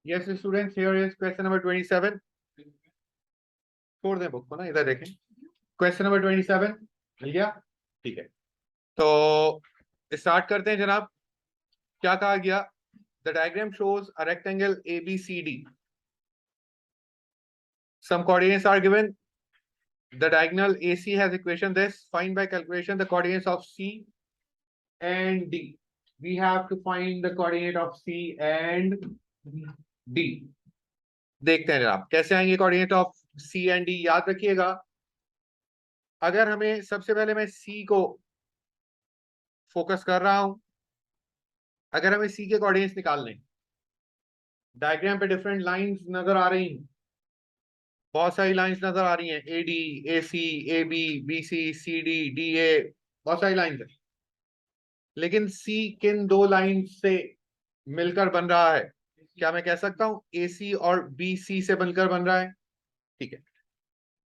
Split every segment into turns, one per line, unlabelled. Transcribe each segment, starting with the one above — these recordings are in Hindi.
Yes, students, here is question number 27. छोड़ दें बुक को ना, इधर देखें. क्वेश्चन नंबर 27 मिल गया. ठीक है, तो स्टार्ट करते हैं जनाब. क्या कहा गया? The diagram shows a rectangle ABCD. Some coordinates are given. The diagonal AC has equation this. Find by calculation the coordinates of C and D. We have to find the coordinate of C and D. देखते हैं जनाब कैसे आएंगे coordinate of C and D. याद रखिएगा, अगर हमें सबसे पहले मैं C को फोकस कर रहा हूं, अगर हमें C के कोऑर्डिनेट्स निकालने, डायग्राम पे डिफरेंट लाइंस नजर आ रही हैं, बहुत सारी लाइंस नजर आ रही हैं, AD, AC, AB, BC, CD, DA, बहुत सारी लाइंस है. लेकिन C किन दो लाइन से मिलकर बन रहा है? क्या मैं कह सकता हूं AC और BC से बनकर बन रहा है? ठीक है,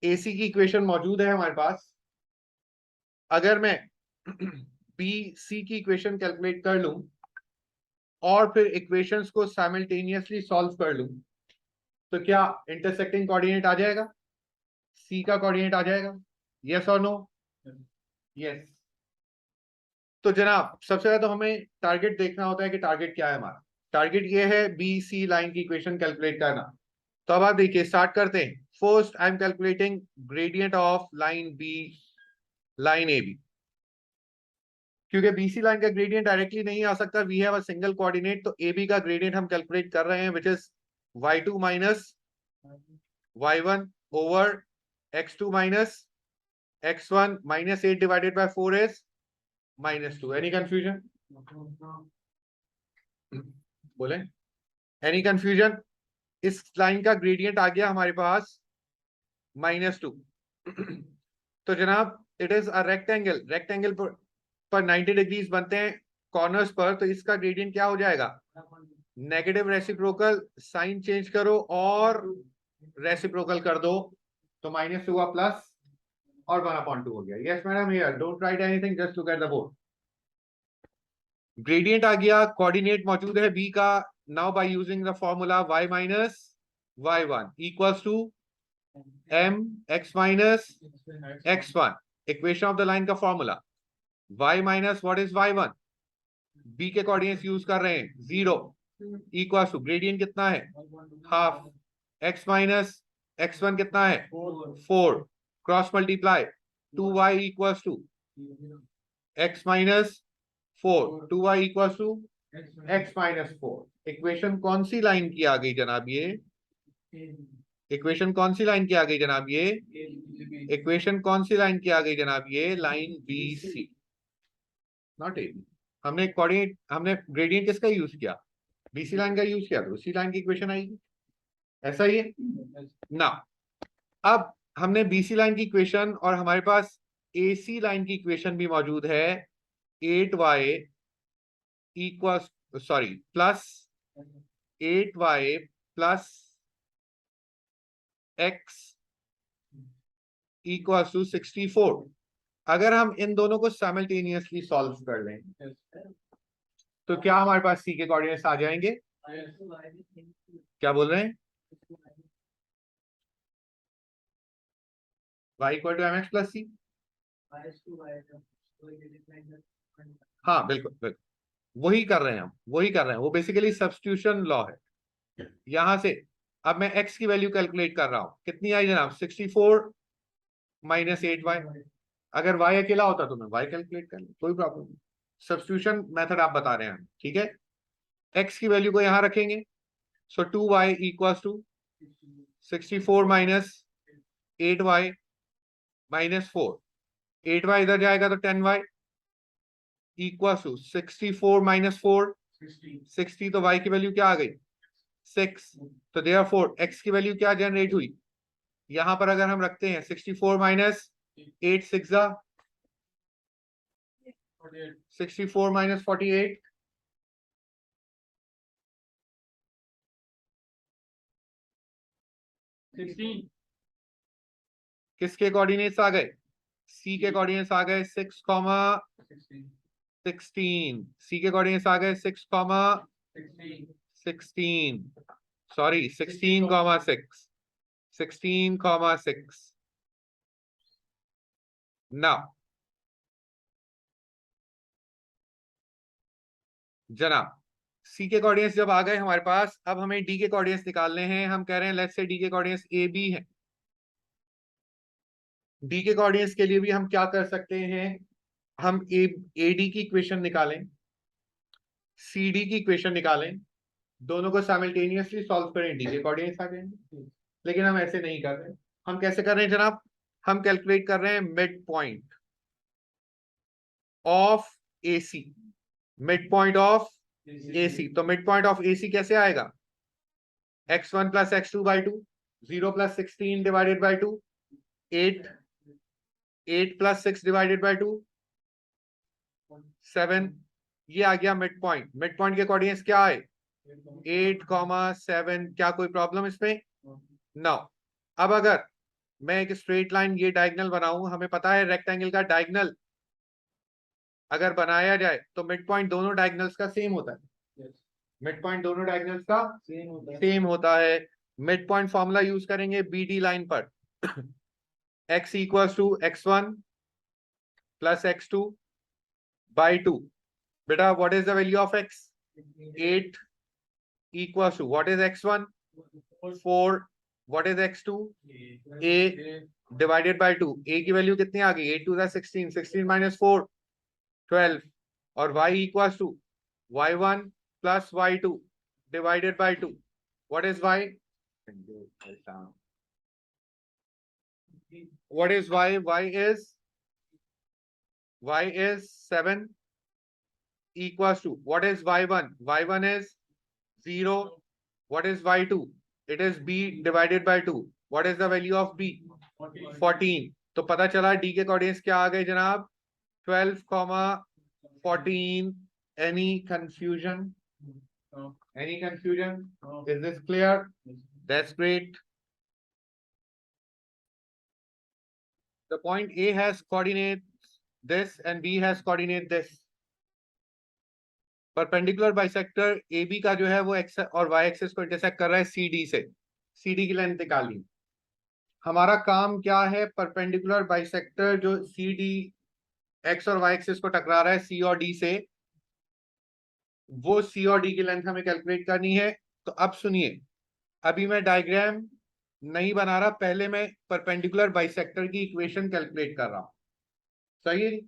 AC की इक्वेशन मौजूद है हमारे पास. अगर मैं BC की इक्वेशन कैलकुलेट कर लूं और फिर इक्वेशंस को साइमल्टेनियसली सॉल्व कर लूं, तो क्या इंटरसेक्टिंग कोऑर्डिनेट आ जाएगा? C का कोऑर्डिनेट आ जाएगा? यस और नो? यस. तो जनाब सबसे पहले तो हमें टारगेट देखना होता है कि टारगेट क्या है हमारा. टारगेट ये है BC लाइन की इक्वेशन कैलकुलेट करना. तो अब आप देखिए, स्टार्ट करते हैं. First I am calculating gradient of line B, line AB. क्योंकि BC लाइन का ग्रेडियंट डायरेक्टली नहीं आ सकता, we have a single coordinate, तो AB का ग्रेडियंट हम कैलकुलेट कर रहे हैं, which is y2 minus y1 over x2 minus x1 minus 8 divided by 4 is -2. Any confusion? बोले, एनी कंफ्यूजन? इस लाइन का ग्रेडियंट आ गया हमारे पास -2. तो जनाब it is a rectangle. Rectangle पर 90 डिग्रीज बनते हैं कॉर्नर्स पर, तो इसका ग्रेडियंट क्या हो जाएगा? Negative reciprocal. साइन चेंज करो और रेसिप्रोकल कर दो, तो -2 हुआ प्लस और 1/2 हो गया. Yes madam, here don't write anything, just look at the board. Gradient आ गया, कोऑर्डिनेट मौजूद है B का. Now by using the formula y minus y1 equals to mx minus x1. Equation of the line का formula y minus what is y1, B के कोऑर्डिनेट्स यूज कर रहे हैं 0, इक्वल्स टू ग्रेडियंट कितना है? हाफ. x माइनस x1 कितना है? 4. Cross multiply 2y equals to x minus 4. 2y equals to x minus 4. Equation कौन सी लाइन की आ गई जनाब? ये इक्वेशन कौन सी लाइन की आ गई जनाब? ये इक्वेशन कौन सी लाइन की आ गई जनाब? ये लाइन BC, नॉट AB. हमने कोऑर्डिनेट, हमने ग्रेडियंट किसका यूज किया? BC लाइन का यूज किया, तो उसी लाइन की इक्वेशन आएगी. ऐसा ही है ना. अब हमने BC लाइन की इक्वेशन और हमारे पास AC लाइन की इक्वेशन भी मौजूद है. 8y equals, sorry, plus 8y plus x equals to 64. अगर हम इन दोनों को साइमल्टेनियसली सॉल्व कर लें, तो क्या हमारे पास C के कोऑर्डिनेट्स आ जाएंगे? क्या बोल रहे हैं? y equal to mx plus C. हाँ बिल्कुल बिल्कुल, वही कर रहे हैं हम, वही कर रहे हैं. वो बेसिकली सब्स्टिट्यूशन लॉ है. यहां से अब मैं x की वैल्यू कैलकुलेट कर रहा हूं. कितनी आई जनाब? 64 माइनस 8y. अगर y अकेला होता तो मैं y कैलकुलेट कर लूं, कोई प्रॉब्लम नहीं. सब्स्टिट्यूशन मेथड आप बता रहे हैं, ठीक है. x की वैल्यू को यहां रखेंगे, so 2y equals to 64 minus 8y minus 4. 8y इधर जाएगा तो 10y इक्वल्स टू 64 माइनस 4 60. तो y की वैल्यू क्या आ गई? 6. तो देयरफॉर x की वैल्यू क्या जनरेट हुई? यहां पर अगर हम रखते हैं 64 माइनस 8 6 64 माइनस 48. किसके कोऑर्डिनेट्स आ गए? C के कोऑर्डिनेट्स आ गए 6, 16. C के कोऑर्डिनेट्स आ गए 6, 16. सॉरी 16,6. 16,6. नाउ जनाब, सी के कोऑर्डिनेट्स जब आ गए हमारे पास, अब हमें डी के कोऑर्डिनेट्स निकालने हैं. हम कह रहे हैं लेट्स से डी के कोऑर्डिनेट्स ए बी है. डी के कोऑर्डिनेट्स के लिए भी हम क्या कर सकते हैं, हम ए डी की इक्वेशन निकालें, सी डी की इक्वेशन निकालें, दोनों को साइमल्टेनियसली सॉल्व करें, डी के कोऑर्डिनेट्स आ जाएंगे. लेकिन हम ऐसे नहीं कर रहे. हम कैसे कर रहे हैं जनाब, हम कैलकुलेट कर रहे हैं mid point of A C. Mid point of A C. तो mid point of A C कैसे आएगा, x1 plus x2 by 2, 0 plus 16 divided by 2, 8, 8 plus 6 divided by 2, 7. ये आ गया मिड पॉइंट. मिड पॉइंट के कोऑर्डिनेट्स क्या आए, 8,7. क्या कोई प्रॉब्लम इसमें, नो. अब अगर मैं एक स्ट्रेट लाइन ये डायगोनल बनाऊं, हमें पता है रेक्टेंगल का डायगोनल अगर बनाया जाए तो मिड पॉइंट दोनों डायगोनल्स का सेम होता है. मिड पॉइंट दोनों डायगोनल्स का सेम होता है. मिड पॉइंट फॉर्मूला यूज करेंगे बीडी लाइन पर. x equals to x1 plus x2 by 2. बेटा what is the value of x, 8 equals to what is x1, 4, what is x2, a divided by 2. a की वैल्यू कितनी आ गई, 8 टू द 16, 16 माइनस 4, 12. और y equals to y1 plus y2 divided by 2. What is y? What is y? Y is 7 equals to what is y1? Y1 is 0. What is y2? It is b divided by 2. What is the value of b? 14. तो पता चला d के कोऑर्डिनेट्स क्या आ गए जनाब, 12, 14. Any confusion? Any confusion? Is this clear? That's great. The point A has coordinate this and B has coordinate this. Perpendicular bisector AB का जो है वो x और y एक्सिस को इंटरसेक्ट कर रहा है CD से. CD की लेंथ निकाली. हमारा काम क्या है, परपेंडिकुलर बाइसेक्टर जो CD x और y एक्सिस को टकरा रहा है C और D से, वो C और D की लेंथ हमें कैलकुलेट करनी है. तो अब सुनिए, अभी मैं डायग्राम नहीं बना रहा, पहले मैं परपेंडिकुलर बाइसेक्टर की इक्वेशन कैलकुलेट कर रहा हूं. सही है.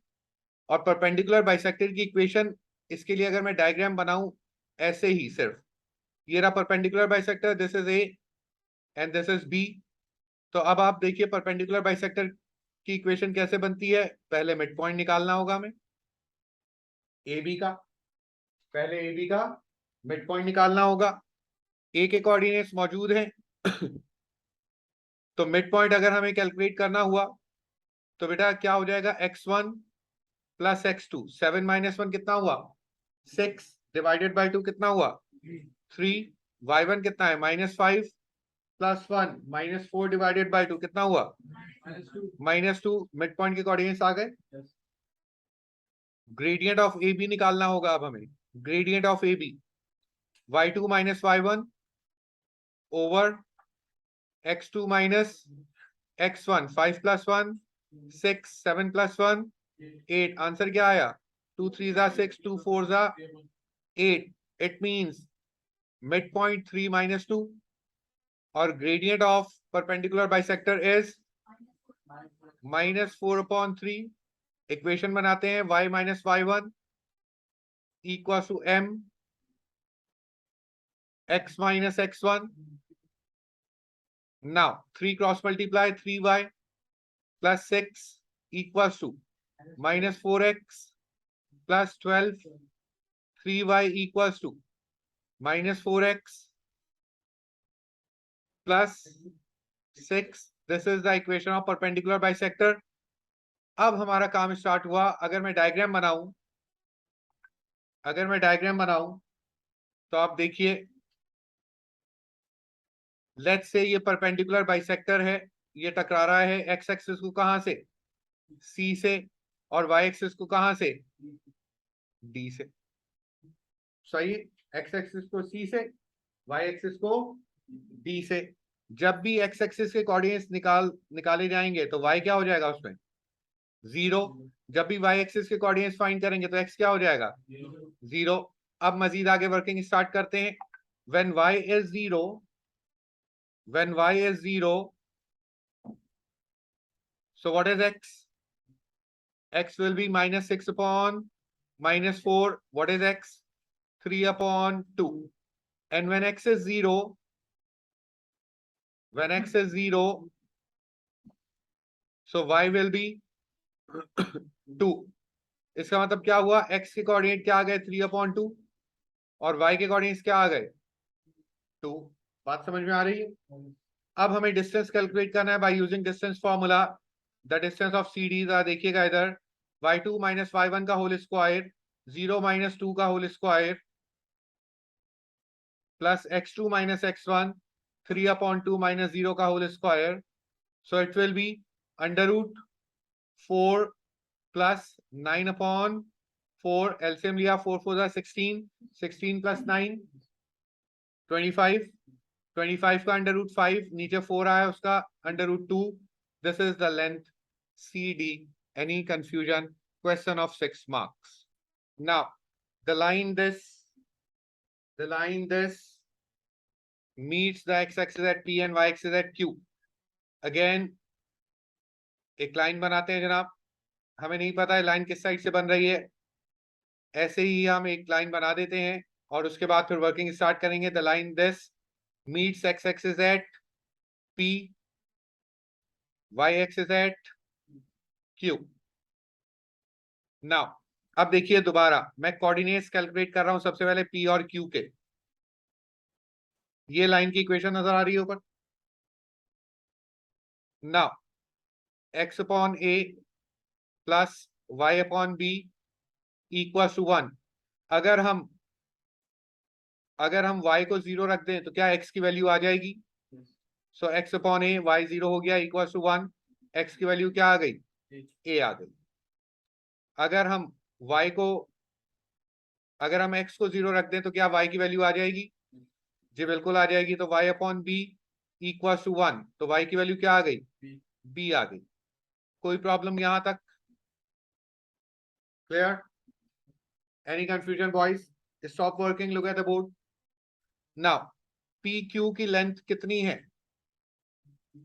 और परपेंडिकुलर बाइसेक्टर की इक्वेशन, इसके लिए अगर मैं डायग्राम बनाऊं ऐसे ही सिर्फ, ये रहा perpendicular bisector, this is A and this is B. तो अब आप देखिए परपेंडिकुलर बाइसेक्टर की इक्वेशन कैसे बनती है. पहले मिड पॉइंट निकालना होगा हमें ए बी का. पहले ए बी का मिड पॉइंट निकालना होगा. ए के कोऑर्डिनेट्स मौजूद हैं. तो मिड पॉइंट अगर हमें कैलकुलेट करना हुआ तो बेटा क्या हो जाएगा, x1 प्लस x2. 7 माइनस 1 कितना हुआ, 6 डिवाइडेड बाई 2 कितना हुआ, 3. y1 कितना है, -5 प्लस 1 -4 डिवाइडेड बाई 2 कितना हुआ, -2. मिड पॉइंट के कोऑर्डिनेट्स आ गए. ग्रेडियंट ऑफ ए बी निकालना होगा अब हमें. Gradient of A B, y2 minus y1 over x2 minus x1. 5 plus 1 6, 7 plus 1 8. Answer क्या आया, 2 3 6, 2 4 8. It means mid point 3 minus 2 और gradient of perpendicular bisector is -4/3. Equation बनाते हैं, y minus y1 equal to m x minus x1. Now 3 cross multiply 3y plus 6 equals to minus 4x plus 12. 3y equals to minus 4x plus 6. This is the equation of perpendicular bisector. अब हमारा काम स्टार्ट हुआ. अगर मैं डायग्राम बनाऊं तो आप देखिए, लेट्स से ये परपेंडिकुलर बाइसेक्टर है, ये टकरा रहा है एक्स एक्सिस को कहां से, सी से, और वाई एक्सिस को कहां से, डी से. सही. एक्स एक्सिस को सी से, वाई एक्सिस को डी से। जब भी एक्स एक्सिस के कोऑर्डिनेट्स निकाले जाएंगे तो y क्या हो जाएगा उसमें 0। जब भी y एक्सिस के कोऑर्डिनेट्स फाइंड करेंगे तो x क्या हो जाएगा 0। अब मजीद आगे वर्किंग स्टार्ट करते हैं। when y is 0, so what is x? X will be minus 6 upon minus 4. What is x? 3 upon 2. And when x is 0, so y will be 2. इसका मतलब क्या हुआ, x के कोऑर्डिनेट क्या आ गए 3 अपॉन 2 और y के कोऑर्डिनेट्स क्या आ गए 2। बात समझ में आ रही है? अब हमें डिस्टेंस कैलकुलेट करना है bye using distance formula. The distance of CDs देखिएगा इधर, y2 माइनस y1 का होल स्क्वायर, 0 माइनस 2 का whole square, plus x2 minus x1, 3 upon 2 minus 0 का whole square. So it will be under root 4 plus 9 upon 4, LCM लिया 4 4 16, 16 प्लस 9 25, 25 का अंडर रूट 5, नीचे 4 आया उसका under root 2। This is the length CD. Any confusion? Question of 6 marks. Now the line this meets the x-axis at P and y-axis at Q. Again एक लाइन बनाते हैं जनाब, हमें नहीं पता है लाइन किस साइड से बन रही है, ऐसे ही हम एक लाइन बना देते हैं और उसके बाद फिर वर्किंग स्टार्ट करेंगे। The line this meets x-axis at P, y-axis at Q. Now अब देखिए दोबारा मैं कोऑर्डिनेट्स कैलकुलेट कर रहा हूं सबसे पहले P और Q के। ये लाइन की इक्वेशन नजर आ रही है ऊपर। Now x upon a plus y upon b equal to 1। अगर हम y को 0 रख दें तो क्या x की वैल्यू आ जाएगी। सो x अपॉन a, y 0 हो गया इक्वल टू 1, x की वैल्यू क्या आ गई a आ गई। अगर हम x को 0 रख दें तो क्या y की वैल्यू आ जाएगी, जी बिल्कुल आ जाएगी। तो y upon b equal to 1, तो y की वैल्यू क्या आ गई b आ गई। कोई प्रॉब्लम यहां तक clear? Any confusion boys? Stop working, look at the board. Now PQ की लेंथ कितनी है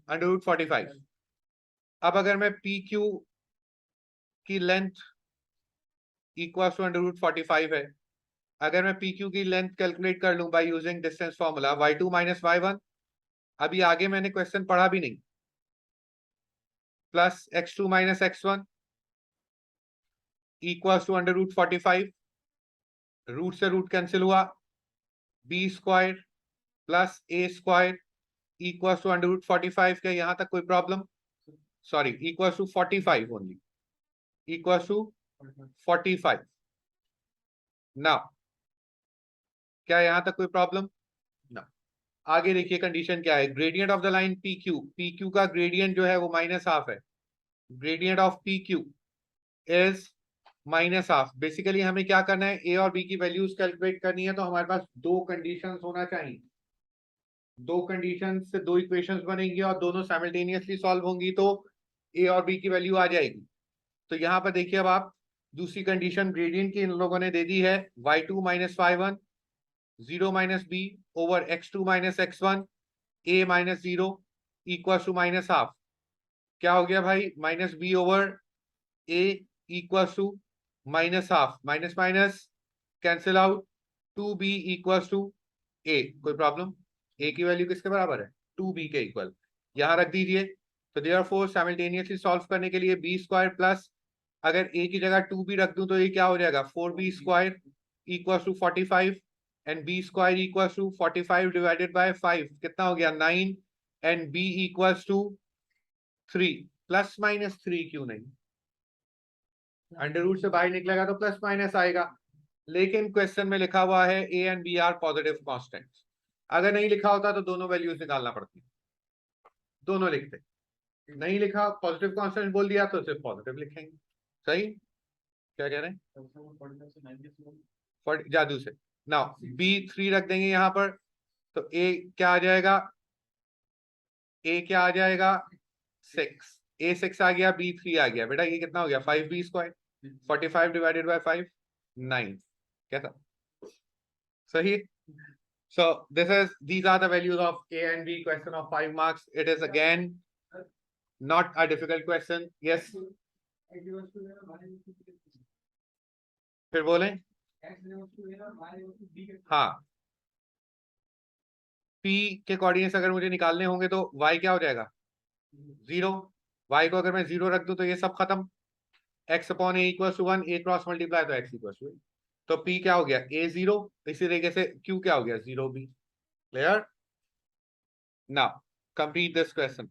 अंडर रूट 45। अब अगर मैं PQ की length equal to under root 45 है, अगर मैं PQ की लेंथ कैलकुलेट कर लूं by using distance formula y2 minus y1, अभी आगे मैंने क्वेश्चन पढ़ा भी नहीं, plus x2 minus x1 equal to under root 45, root से रूट कैंसिल हुआ, b square plus a square equal to under root 45। क्या यहां तक कोई problem? Sorry, equal to 45 only, equal to 45। Now क्या यहां तक कोई प्रॉब्लम ना? आगे देखिए कंडीशन क्या है, gradient of the line PQ का ग्रेडियंट जो है वो माइनस हाफ है। Gradient of PQ is minus half. Basically हमें क्या करना है, ए और बी की वैल्यूज कैलकुलेट करनी है, तो हमारे पास दो कंडीशंस होना चाहिए। दो कंडीशन से दो इक्वेशंस बनेंगी और दोनों साइमल्टेनियसली सॉल्व होंगी तो ए और बी की वैल्यू आ जाएगी। तो यहाँ पर देखिए अब आप दूसरी कंडीशन ग्रेडियंट की इन लोगों ने दे दी है, y2 minus y1, 0 minus B over x2 minus x1, a minus 0 equal to minus half. क्या हो गया भाई, minus B over a equal to minus half, minus minus cancel out, 2b equal to a। कोई प्रॉब्लम? a की वैल्यू किसके बराबर है 2b के इक्वल, यहां रख दीजिए। तो देयरफॉर साइमल्टेनियसली सॉल्व करने के लिए b स्क्वायर प्लस, अगर a की जगह 2b रख दूं तो ये क्या हो जाएगा 4b square equal to 45, and b square equal to 45 divided by 5 कितना हो गया 9, and b equal to 3। Plus minus 3 क्यों नहीं, अंडर रूट से बाहर निकलेगा तो प्लस माइनस आएगा, लेकिन क्वेश्चन में लिखा हुआ है A and B are positive constants. अगर नहीं लिखा होता तो दोनों वैल्यूज निकालना पड़ती, दोनों लिखते। नहीं लिखा, पॉजिटिव कांस्टेंट बोल दिया तो सिर्फ पॉजिटिव लिखेंगे। सही? क्या कह रहे हैं जादू से? नाउ B3 रख देंगे यहाँ पर, तो ए क्या आ जाएगा, ए क्या आ जाएगा 6, ए 6 आ गया, बी 3 आ गया। बेटा ये कितना हो गया 5b स्क्वायर, 45 डिवाइडेड बाय 5 9। कैसा सही? So these are the values of A and B, question of 5 marks. It is again not a difficult question. Yes. फिर बोलें? हाँ, P के कोऑर्डिनेट्स अगर मुझे निकालने होंगे तो Y क्या हो जाएगा 0। Y को अगर मैं 0 रख दूं तो ये सब खत्म। x upon A equal to 1, A cross multiply तो x इक्वल टू, तो P क्या हो गया a 0। इसी तरीके से Q क्या हो गया 0b। Clear? Now complete this question.